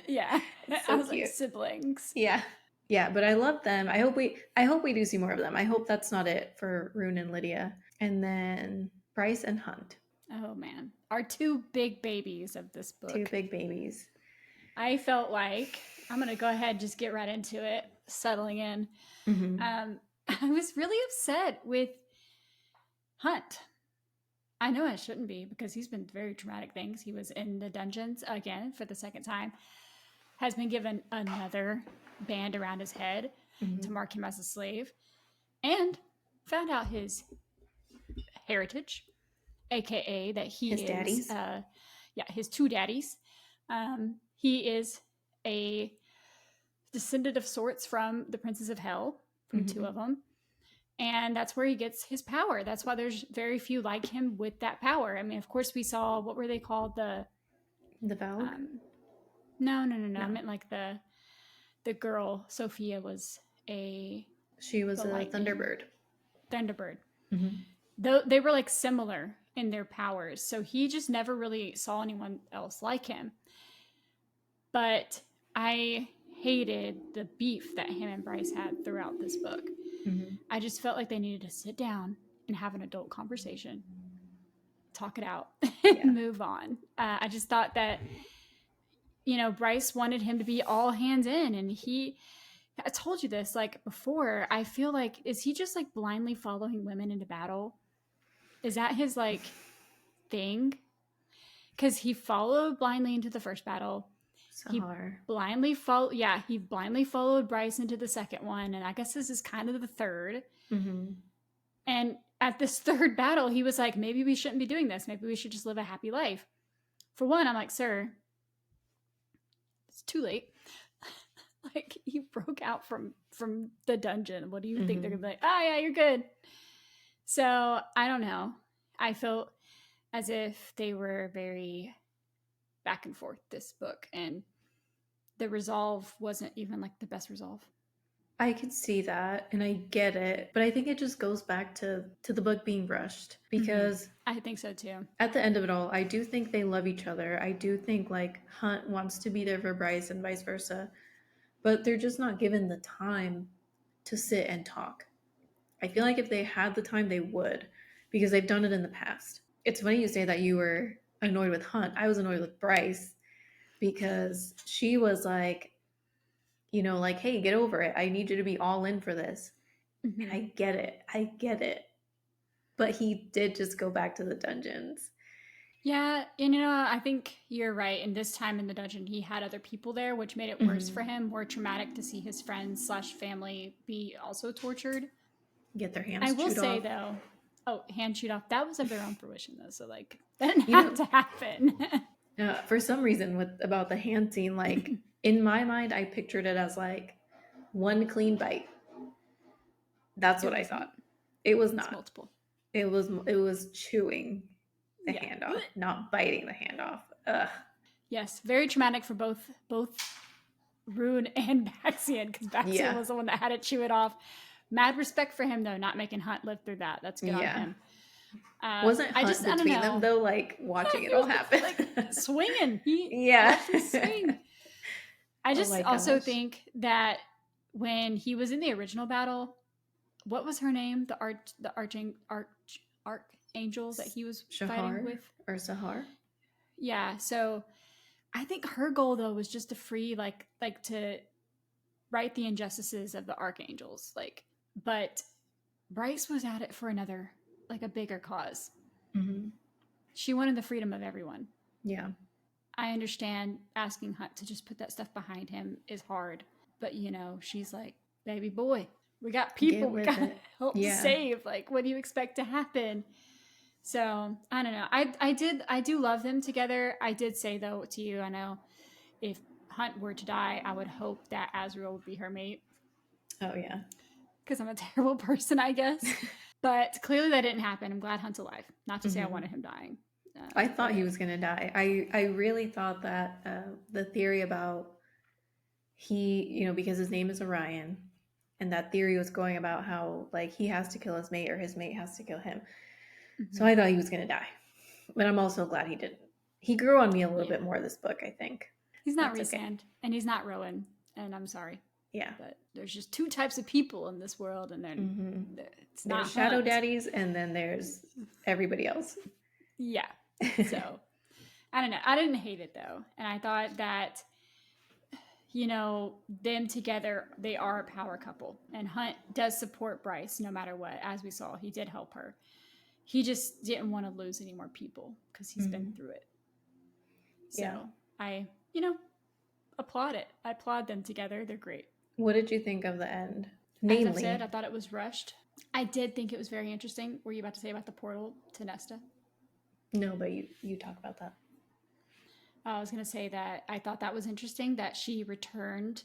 Yeah. So I was cute. Like, siblings.
Yeah. Yeah, but I love them. I hope we do see more of them. I hope that's not it for Rune and Lydia. And then Bryce and Hunt.
Oh man. Our two big babies of this book.
Two big babies.
I felt like, I'm going to go ahead and just get right into it, settling in.
Mm-hmm.
I was really upset with Hunt. I know I shouldn't be, because he's been very traumatic things. He was in the dungeons again for the second time, has been given another band around his head to mark him as a slave, and found out his heritage, aka that he
his daddies.
His two daddies. He is a descendant of sorts from the Princes of Hell, from two of them. And that's where he gets his power. That's why there's very few like him with that power. I mean, of course, we saw, what were they called? The
Valg?
No. I meant like the girl, Sophia, was
she was a Thunderbird.
Thunderbird. Though they were like similar in their powers. So he just never really saw anyone else like him. But I hated the beef that him and Bryce had throughout this book. I just felt like they needed to sit down and have an adult conversation, talk it out, and move on. I just thought that, you know, Bryce wanted him to be all hands in, and I told you this like before, I feel like, is he just like blindly following women into battle? Is that his like thing? Because he followed blindly into the first battle. He blindly followed Bryce into the second one, and I guess this is kind of the third. And at this third battle, he was like, maybe we shouldn't be doing this. Maybe we should just live a happy life. For one, I'm like, sir, it's too late. Like, you broke out from the dungeon. What do you think they're
Mm-hmm.
gonna be like? Oh yeah, you're good. So I don't know. I felt as if they were very back and forth this book, and the resolve wasn't even like the best resolve.
I could see that and I get it, but I think it just goes back to the book being rushed because
I think so too.
at the end of it all, I do think they love each other. I do think like Hunt wants to be there for Bryce and vice versa, but they're just not given the time to sit and talk. I feel like if they had the time, they would because they've done it in the past. It's funny you say that you were annoyed with Hunt. I was annoyed with Bryce because she was like, like, hey, get over it. I need you to be all in for this. And I get it. I get it. But he did just go back to the dungeons.
Yeah, and I think you're right. And this time in the dungeon, he had other people there, which made it worse for him, more traumatic to see his friends / family be also tortured.
Get their
I
hands
will
chewed
say
off.
though, hand chewed off. That was of their own fruition though, so like that didn't
You know,
have to happen.
for some reason, about the hand scene, like in my mind, I pictured it as like one clean bite. That's
It
what I
wasn't.
thought. It was
It's
not.
multiple.
It was chewing the
Yeah.
hand off, not biting the hand off. Ugh.
Yes, very traumatic for both Rune and Baxian, because Baxian
Yeah.
was the one that had to chew it off. Mad respect for him though, not making Hunt live through that. That's good on
Yeah.
him.
Wasn't Hunt
I don't
between them
know.
though, like
Yeah,
watching it
he
all
was
happen?
like swinging. He
Yeah.
watched him swing. I
Oh
just
my
also
gosh.
think that when he was in the original battle, what was her name? Archangel that he was fighting
Shahar
with.
or Sahar?
Yeah. So I think her goal though was just to free like to right the injustices of the archangels. But Bryce was at it for another, like a bigger cause.
Mm-hmm.
She wanted the freedom of everyone.
Yeah.
I understand asking Hunt to just put that stuff behind him is hard, but she's like, baby boy, we got
Get
people we
with
got to
it.
help
Yeah.
save. Like, what do you expect to happen? So I don't know. I do love them together. I did say though to you, I know if Hunt were to die, I would hope that Azrael would be her mate.
Oh yeah.
Because I'm a terrible person, I guess. But clearly that didn't happen. I'm glad Hunt's alive. Not to say I
Mm-hmm.
wanted him dying.
I thought he
But
was gonna die. I really thought that the theory about because his name is Orion, and that theory was going about how like he has to kill his mate or his mate has to kill him. So I thought he was gonna die, but I'm also glad he didn't. He grew on me a little
yeah,
bit more this book, I think.
he's not
That's okay.
Rhysand, and he's not Rowan, and I'm sorry,
Yeah.
but there's just two types of people in this world, and then
Mm-hmm.
it's not
There's shadow
Hunt.
daddies, and then there's everybody else.
Yeah. So I don't know. I didn't hate it though, and I thought that them together, they are a power couple, and Hunt does support Bryce no matter what. As we saw, he did help her. He just didn't want to lose any more people because he's been
Mm-hmm.
through it. So
Yeah.
I, applaud it. I applaud them together. They're great.
What did you think of the end?
As I've said, I
Namely,
thought it was rushed. I did think it was very interesting. Were you about to say about the portal to Nesta?
no, but you talk about that.
I was going to say that I thought that was interesting that she returned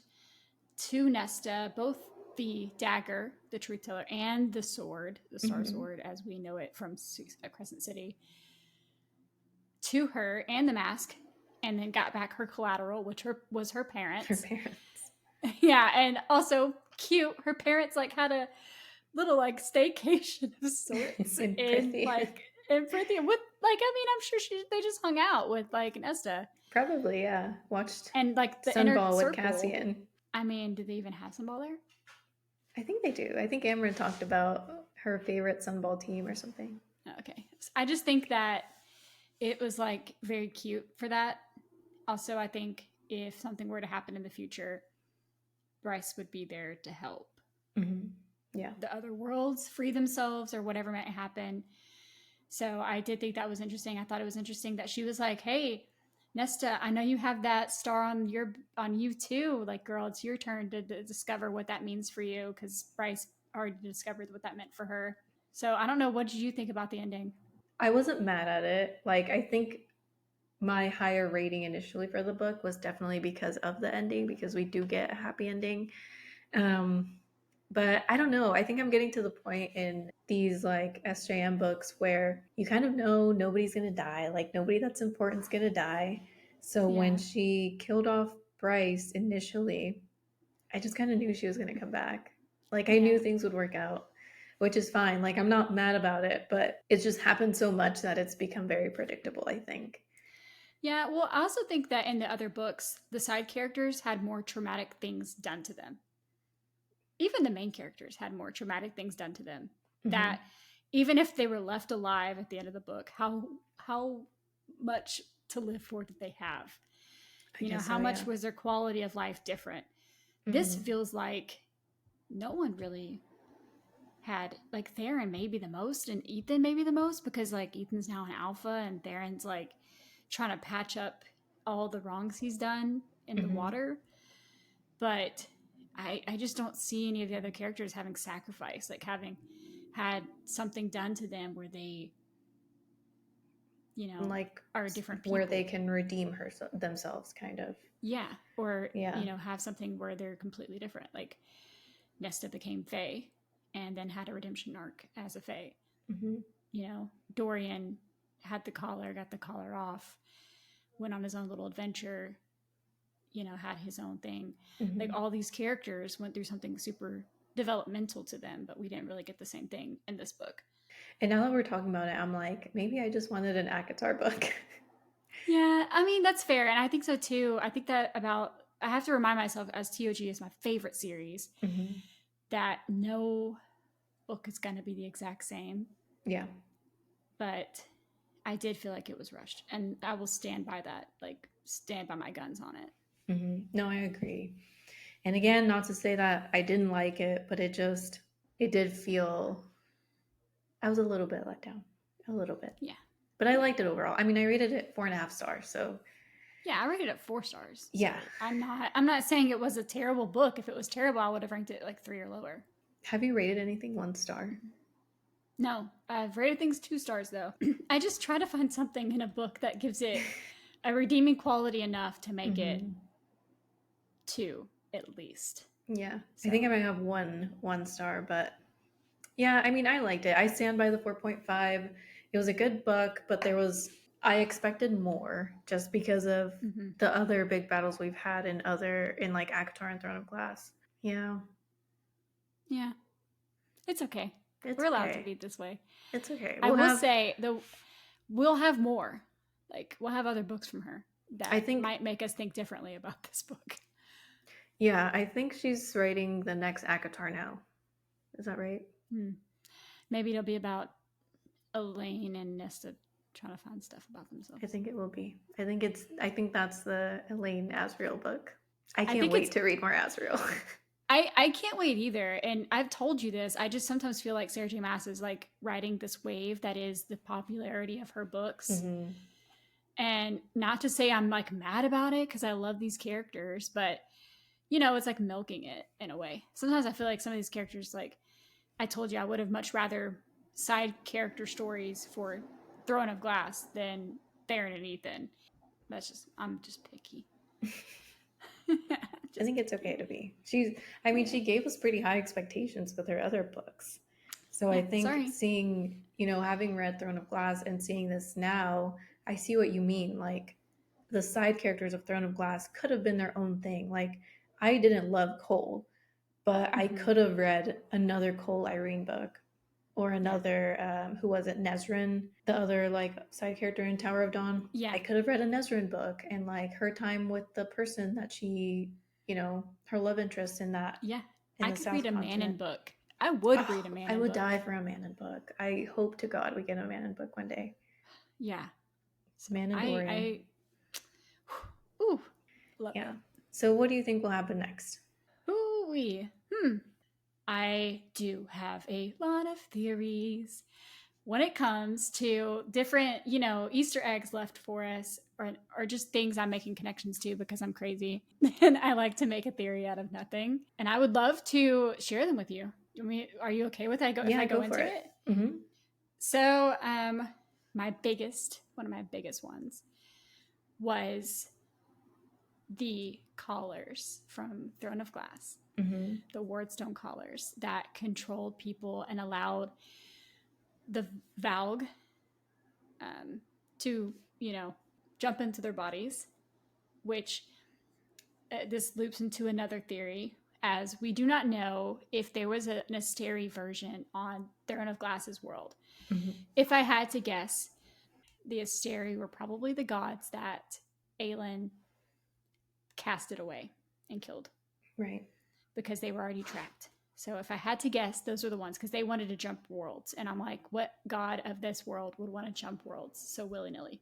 to Nesta both the dagger, the truth teller, and the sword, the star
Mm-hmm.
sword as we know it from Crescent City, to her, and the mask, and then got back her collateral, which was her
Her
parents.
parents.
Yeah, and also cute. Her parents had a little staycation of sorts
In
in
Prithia.
in Prithia with I'm sure they just hung out with Nesta.
Probably, yeah. Watched
And the inner
Sunball with
circle.
Cassian.
Did they even have Sunball there?
I think they do. I think Amber talked about her favorite Sunball team or something.
Okay. I just think that it was very cute for that. Also, I think if something were to happen in the future, Bryce would be there to help.
Mm-hmm. Yeah.
The other worlds free themselves or whatever might happen. So I did think that was interesting. I thought it was interesting that she was like, "Hey, Nesta, I know you have that star on you too. Like, girl, it's your turn to discover what that means for you because Bryce already discovered what that meant for her." So I don't know. What did you think about the ending?
I wasn't mad at it. Like, I think my higher rating initially for the book was definitely because of the ending, because we do get a happy ending. But I don't know. I think I'm getting to the point in these like SJM books where you kind of know nobody's going to die. Like nobody that's important is going to die. So when
Yeah.
she killed off Bryce initially, I just kind of knew she was going to come back. Like I knew
Yeah.
things would work out, which is fine. Like I'm not mad about it, but it's just happened so much that it's become very predictable, I think.
Yeah, well, I also think that in the other books, the side characters had more traumatic things done to them. Even the main characters had more traumatic things done to them.
Mm-hmm.
That even if they were left alive at the end of the book, how much to live for did they have?
I
You know,
guess
how
so, yeah.
much was their quality of life different? This
Mm-hmm.
feels like no one really had, like, Theron maybe the most and Ethan maybe the most, because like Ethan's now an alpha and Theron's like trying to patch up all the wrongs he's done in the
Mm-hmm.
water. But I just don't see any of the other characters having sacrifice, like having had something done to them where they, you know,
Like
are different
where they
people.
can redeem themselves, kind of.
Yeah. Or,
Yeah.
you know, have something where they're completely different. Like Nesta became Fae and then had a redemption arc as a Fae.
Mm-hmm.
You know, Dorian had the collar, got the collar off, went on his own little adventure, you know, had his own thing. Like
Mm-hmm.
all these characters went through something super developmental to them, but we didn't really get the same thing in this book.
And now that we're talking about it, I'm like, maybe I just wanted an ACOTAR book.
Yeah, I mean, that's fair. And I think so too. I think that about, I have to remind myself, as TOG is my favorite series,
Mm-hmm.
that no book is going to be the exact same.
Yeah.
But I did feel like it was rushed. And I will stand by that, like, stand by my guns on it.
Mm-hmm. No, I agree. And again, not to say that I didn't like it, but it did feel, I was a little bit let down. A little bit.
Yeah.
But I
Yeah.
liked it overall. I mean, I rated it 4.5 stars. So
Yeah, I rated it 4 stars. So
yeah.
I'm not saying it was a terrible book. If it was terrible, I would have ranked it like 3 or lower.
Have you rated anything 1 star?
No, I've rated things 2 stars though. I just try to find something in a book that gives it a redeeming quality enough to make it
Mm-hmm.
2 at least.
Yeah.
So
I think I might have 1 star, but yeah, I mean, I liked it. I stand by the 4.5. It was a good book, but I expected more just because of
mm-hmm.
the other big battles we've had in like ACOTAR and Throne of Glass. Yeah.
Yeah, it's okay.
It's
We're allowed to
okay.
be this way.
It's okay.
I will say though, we'll have more. Like we'll have other books from her
I
that
think,
might make us think differently about this book.
yeah, I think she's writing the next ACOTAR now. Is that right?
Hmm. Maybe it'll be about Elaine and Nesta trying to find stuff about themselves.
I think it will be. I think that's the Elaine Asriel book. I
I
can't
think it's
wait to read more Asriel.
I can't wait either. And I've told you this. I just sometimes feel like Sarah J. Maas is like riding this wave that is the popularity of her books.
Mm-hmm.
And not to say I'm like mad about it because I love these characters, but you know, it's like milking it in a way. Sometimes I feel like some of these characters, like I told you, I would have much rather side character stories for Throne of Glass than Theron and Ethan. I'm just picky.
I
Just
think it's okay
picky.
to be. I mean,
Yeah.
she gave us pretty high expectations with her other books. So I
Yeah.
think
Sorry.
seeing, having read Throne of Glass and seeing this now, I see what you mean. Like, the side characters of Throne of Glass could have been their own thing. Like, I didn't love Cole, but I
Mm-hmm.
could have read another Cole Irene book or
Yeah.
another, who was it, Nesrin, the other like side character in Tower of Dawn.
Yeah.
I could have read a Nesrin book and like her time with the person that she, her love interest in that
Yeah.
in
I
the
could read
South
a Manon
Continent.
book. I would read a
Oh, I
Manon
would
book.
die for a Manon book. I hope to God we get a Manon book one day.
Yeah.
It's
So
Mandalorian.
ooh, love
Yeah.
it.
So what do you think will happen next?
Ooh wee. I do have a lot of theories when it comes to different, you know, Easter eggs left for us, or just things I'm making connections to because I'm crazy and I like to make a theory out of nothing. And I would love to share them with you. Are you okay with if
Yeah,
I go
go for
into
it.
it?
Mm-hmm.
So, one of my biggest ones was the collars from Throne of Glass, the Wardstone collars that controlled people and allowed the Valg to, jump into their bodies, which this loops into another theory, as we do not know if there was an Asteri version on Throne of Glass's world. If I had to guess, the Asteri were probably the gods that Aelin casted away and killed.
Right.
Because they were already trapped. So if I had to guess, those are the ones, because they wanted to jump worlds. And I'm like, what god of this world would want to jump worlds so willy-nilly?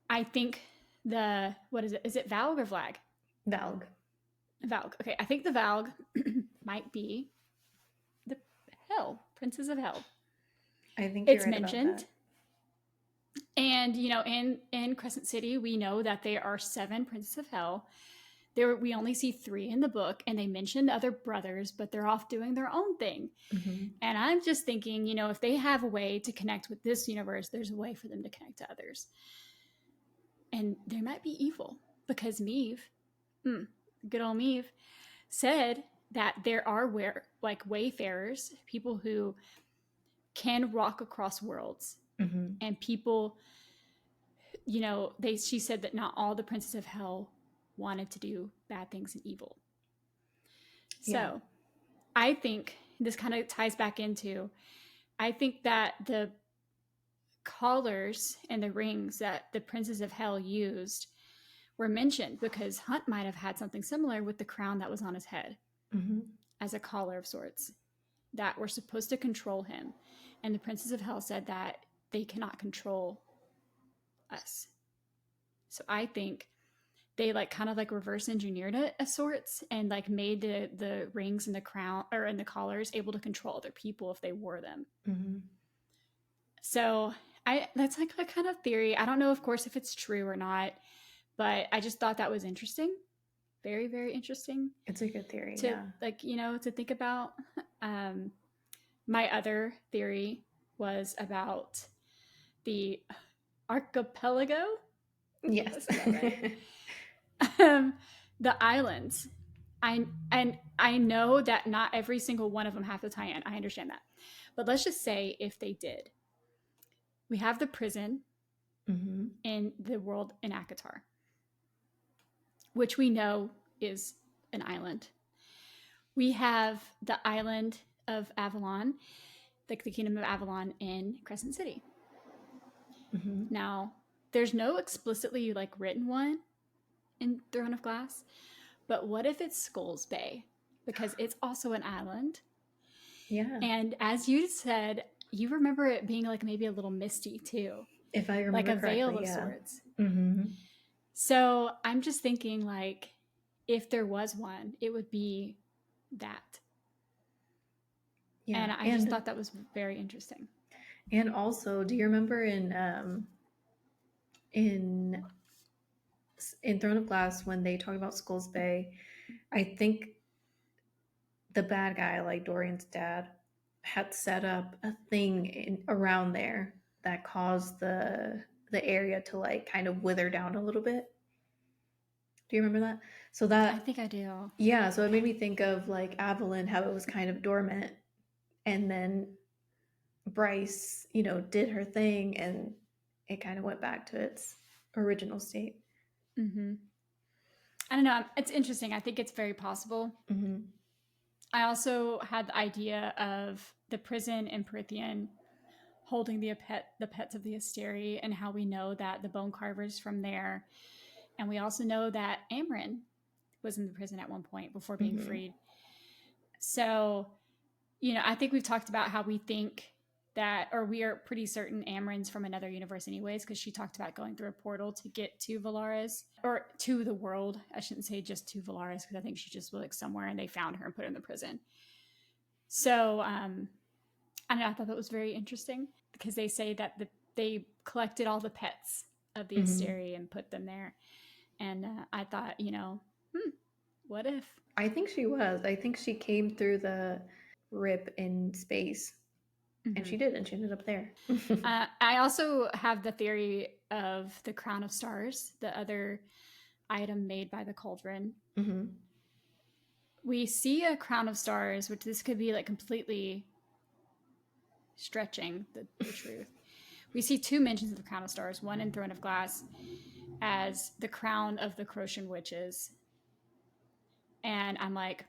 I think what is it? Is it Valg or Vlag?
Valg.
Valg. Okay, I think the Valg might be the Hell, Princes of Hell.
I think
it's right mentioned. And, in Crescent City, we know that there are 7 Princes of Hell. We only see 3 in the book, and they mentioned other brothers, but they're off doing their own thing. And I'm just thinking, if they have a way to connect with this universe, there's a way for them to connect to others. And they might be evil, because Meve, good old Meve, said that there are wayfarers, people who can walk across worlds, and people, she said that not all the Princes of Hell wanted to do bad things and evil. So I think this kind of ties back into, I think that the collars and the rings that the Princes of Hell used were mentioned because Hunt might have had something similar with the crown that was on his head as a collar of sorts that were supposed to control him. And the Princes of Hell said that they cannot control us. So I think they kind of reverse engineered it of sorts and made the rings and the crown or in the collars able to control other people if they wore them. So that's a kind of theory. I don't know, of course, if it's true or not, but I just thought that was interesting. Very, very interesting.
It's a good theory.
To think about. My other theory was about the archipelago.
Yes.
Right? The islands. I know that not every single one of them have to tie in. I understand that. But let's just say if they did. We have the prison in the world in Akatar, which we know is an island. We have the island of Avalon, the kingdom of Avalon in Crescent City. Now, there's no explicitly written one in Throne of Glass, but what if it's Skulls Bay? Because it's also an island.
Yeah.
And as you said, you remember it being maybe a little misty too.
If I remember
a veil of sorts. So I'm just thinking if there was one, it would be that. Yeah. And I just thought that was very interesting.
And also, do you remember in Throne of Glass when they talk about Skulls Bay, I think the bad guy, Dorian's dad, had set up a thing around there that caused the area to kind of wither down a little bit. Do you remember that? So that
I think I do.
Yeah, so it made me think of Avalon, how it was kind of dormant, and then Bryce, did her thing, and it kind of went back to its original state.
I don't know. It's interesting. I think it's very possible. I also had the idea of the prison in Prythian holding the pets of the Asteri, and how we know that the bone carvers from there. And we also know that Amren was in the prison at one point before being freed. So, I think we've talked about how we think that, or we are pretty certain Amren's from another universe anyways, because she talked about going through a portal to get to Valaris, or to the world. I shouldn't say just to Valaris, because I think she just was somewhere and they found her and put her in the prison. So, I don't know, I thought that was very interesting, because they say that they collected all the pets of the Asteri and put them there. And I thought, what if?
I think she was. I think she came through the rip in space And she did, and she ended up there.
I also have the theory of the crown of stars, the other item made by the cauldron.
Mm-hmm.
We see a crown of stars, which this could be like completely stretching the truth. We see two mentions of the crown of stars, one in Throne of Glass as the crown of the Croatian witches. And I'm like,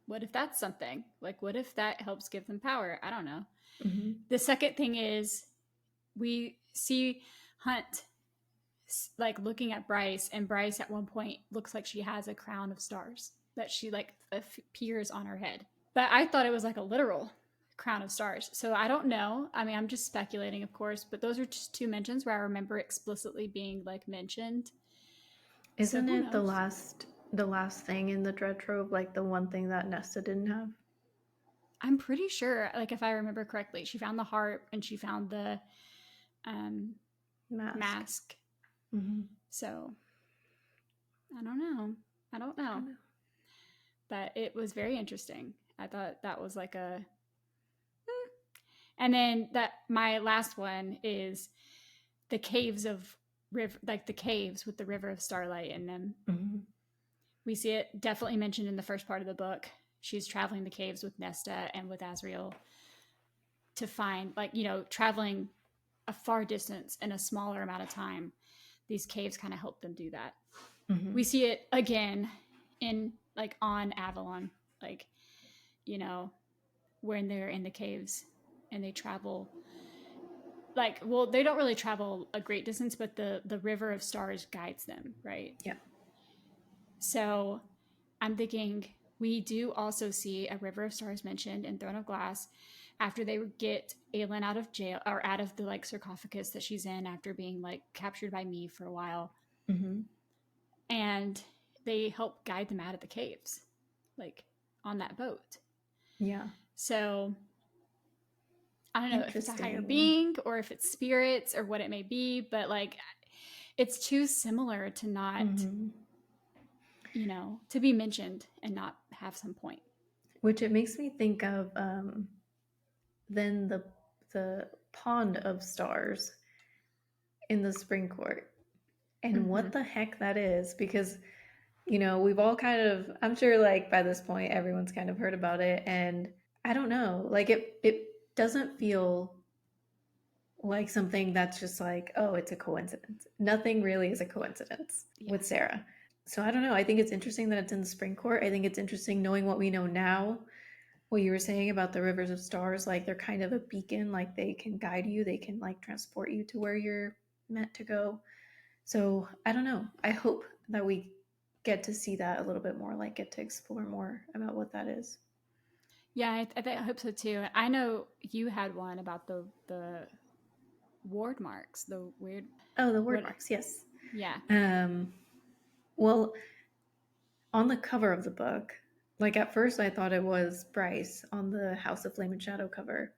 what if that's something? Like, what if that helps give them power? I don't know.
Mm-hmm.
The second thing is we see Hunt like looking at Bryce, and Bryce at one point looks like she has a crown of stars that she like appears on her head. But I thought it was like a literal crown of stars. So I don't know. I mean, I'm just speculating, of course, but those are just two mentions where I remember explicitly being like mentioned.
Isn't
so
it the last thing in the dread trove, like the one thing that Nesta didn't have?
I'm pretty sure, like if I remember correctly, she found the harp and she found the mask.
Mm-hmm.
So I don't know. I don't know. But it was very interesting. I thought that was like a. And then that my last one is the caves of river, like the caves with the river of starlight in them.
Mm-hmm.
We see it definitely mentioned in the first part of the book. She's traveling the caves with Nesta and with Azriel to find, like, you know, traveling a far distance in a smaller amount of time. These caves kind of help them do that.
Mm-hmm.
We see it again in like on Avalon, like, you know, when they're in the caves and they travel like, well, they don't really travel a great distance, but the river of stars guides them, right?
Yeah.
So I'm thinking we do also see a river of stars mentioned in Throne of Glass after they get Aelin out of jail, or out of the like sarcophagus that she's in after being like captured by me for a while.
Mm-hmm.
And they help guide them out of the caves, like on that boat.
Yeah.
So I don't know if it's a higher being or if it's spirits or what it may be, but like it's too similar to not, you know, to be mentioned and not have some point.
Which it makes me think of then the pond of stars in the spring court, and what the heck that is, because you know, we've all kind of, I'm sure like by this point everyone's kind of heard about it, and I don't know, like it doesn't feel like something that's just like, oh, it's a coincidence. Nothing really is a coincidence with Sarah. So I don't know. I think it's interesting that it's in the spring court. I think it's interesting knowing what we know now. What you were saying about the rivers of stars, like they're kind of a beacon, like they can guide you, they can like transport you to where you're meant to go. So I don't know. I hope that we get to see that a little bit more, like get to explore more about what that is.
Yeah, I hope so too. I know you had one about the ward marks, the weird.
Oh, the word marks, yes.
Yeah.
Well, on the cover of the book, like at first I thought it was Bryce on the House of Flame and Shadow cover,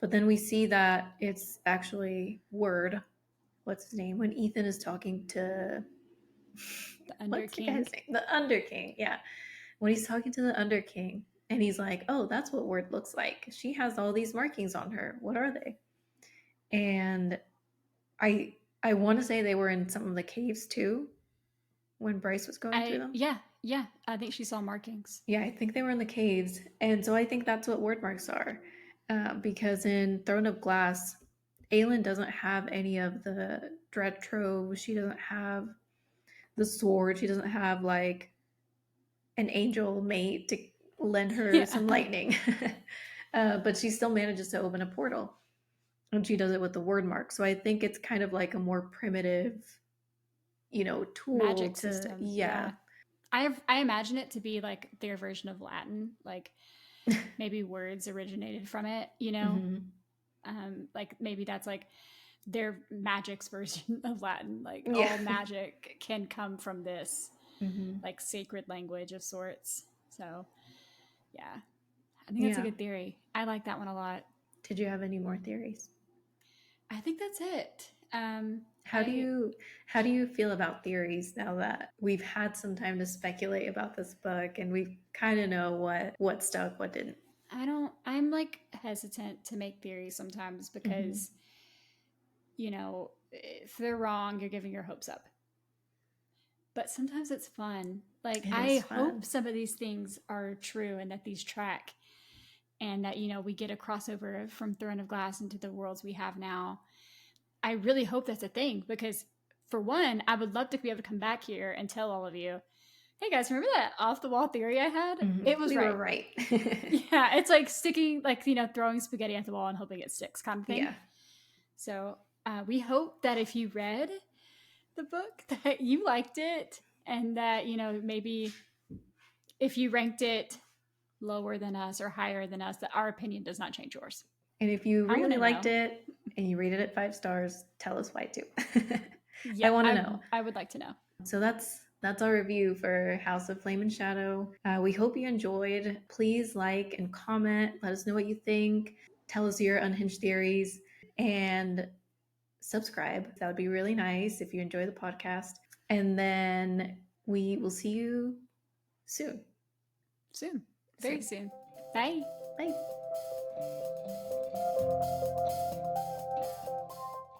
but then we see that it's actually Word. What's his name? When Ethan is talking to
the Under
King? The Under King, yeah. When he's talking to the Under King, and he's like, "Oh, that's what Word looks like. She has all these markings on her. What are they?" And I want to say they were in some of the caves too, when Bryce was going through them.
Yeah. I think she saw markings.
Yeah, I think they were in the caves, and so I think that's what word marks are, because in Throne of Glass, Aelin doesn't have any of the dread trove. She doesn't have the sword. She doesn't have like an angel mate to lend her some lightning, but she still manages to open a portal, and she does it with the word mark. So I think it's kind of like a more primitive, you know, tool
magic
to
system. Yeah. I imagine it to be like their version of Latin, like maybe words originated from it, you know? Like maybe that's like their magic's version of Latin. Like all magic can come from this like sacred language of sorts. So yeah, I think that's a good theory. I like that one a lot.
Did you have any more theories?
I think that's it.
How do you feel about theories now that we've had some time to speculate about this book and we kind of know what stuck, what didn't?
I'm like hesitant to make theories sometimes because, you know, if they're wrong, you're giving your hopes up. But sometimes it's fun. Like,
It is
I
fun.
hope some of these things are true and that these track and that, you know, we get a crossover from Throne of Glass into the worlds we have now. I really hope that's a thing because, for one, I would love to be able to come back here and tell all of you, hey guys, remember that off the wall theory I had? It was
We
right.
were right.
Yeah, it's like sticking, like, you know, throwing spaghetti at the wall and hoping it sticks kind of thing.
Yeah.
So we hope that if you read the book, that you liked it and that, you know, maybe if you ranked it lower than us or higher than us, that our opinion does not change yours.
And if you
I
really
wanna
liked
know.
it and you rated it 5 stars, tell us why too.
Yeah,
I want to know.
I would like to know.
So that's our review for House of Flame and Shadow. We hope you enjoyed. Please like and comment. Let us know what you think. Tell us your unhinged theories and subscribe. That would be really nice if you enjoy the podcast. And then we will see you soon.
Soon. Very soon. Bye.
Bye.